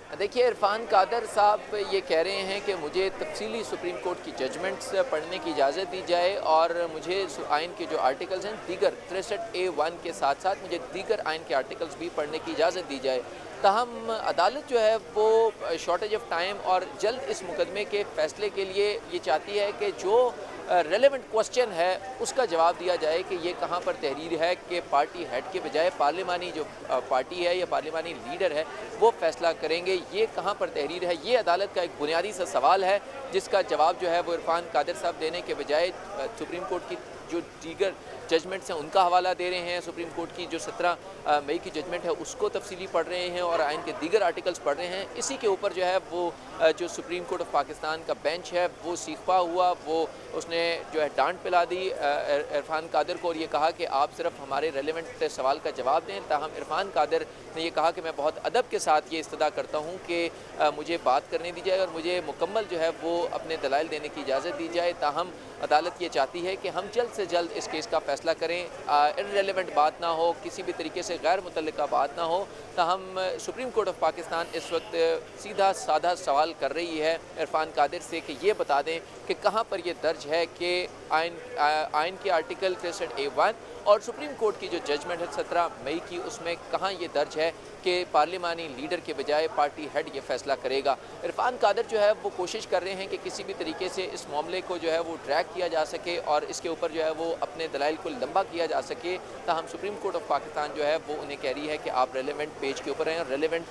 देखिए, इरफान कादर साहब ये कह रहे हैं कि मुझे तफसीली सुप्रीम कोर्ट की जजमेंट्स पढ़ने की इजाज़त दी जाए और मुझे आइन के जो आर्टिकल्स हैं दीगर 63A1 के साथ साथ मुझे दीगर आइन के आर्टिकल्स भी पढ़ने की इजाज़त दी जाए। ताहम अदालत जो है वो शॉर्टेज ऑफ टाइम और जल्द इस मुकदमे के फ़ैसले के लिए ये चाहती है कि जो रेलेवेंट क्वेश्चन है उसका जवाब दिया जाए कि ये कहाँ पर तहरीर है कि पार्टी हेड के बजाय पार्लिमानी जो पार्टी है या पार्लिमानी लीडर है वो फैसला करेंगे, ये कहाँ पर तहरीर है। ये अदालत का एक बुनियादी सा सवाल है जिसका जवाब जो है वो इरफान कादर साहब देने के बजाय सुप्रीम कोर्ट की जो दीगर जजमेंट्स हैं उनका हवाला दे रहे हैं। सुप्रीम कोर्ट की जो 17 मई की जजमेंट है उसको तफसीली पढ़ रहे हैं और आइन के दीगर आर्टिकल्स पढ़ रहे हैं। इसी के ऊपर जो है वो जो सुप्रीम कोर्ट ऑफ पाकिस्तान का बेंच है वो सीखपा हुआ, वो उसने जो है डांट पिला दी इरफान कादर को और ये कहा कि आप सिर्फ हमारे रेलेवेंट सवाल का जवाब दें। ताहम इरफान कादर ने ये कहा कि मैं बहुत अदब के साथ ये इस्तदा करता हूँ कि मुझे बात करने दी जाए और मुझे मुकम्मल जो है वो अपने दलाइल देने की इजाज़त दी जाए। ताहम अदालत ये चाहती है कि हम जल्द से जल्द इस केस का फ़ैसला करें, इर्रेलेवेंट बात ना हो, किसी भी तरीके से गैर मुतल्लिका बात ना हो। ताहम सुप्रीम कोर्ट ऑफ पाकिस्तान इस वक्त सीधा साधा सवाल कर रही है इरफान कादर से कि ये बता दें कि कहाँ पर ये दर्ज है कि आइन के आर्टिकल 63A1 और सुप्रीम कोर्ट की जो जजमेंट है 17 मई की उसमें कहाँ ये दर्ज है कि पार्लिमानी लीडर के बजाय पार्टी हेड ये फैसला करेगा। इरफान कादर जो है वो कोशिश कर रहे हैं कि किसी भी तरीके से इस मामले को जो है वो ट्रैक किया जा सके और इसके ऊपर जो है वो अपने दलाइल को लंबा किया जा सके। ताहम सुप्रीम कोर्ट ऑफ पाकिस्तान जो है वो उन्हें कह रही है कि आप रेलेवेंट पेज के ऊपर हैं और रेलेवेंट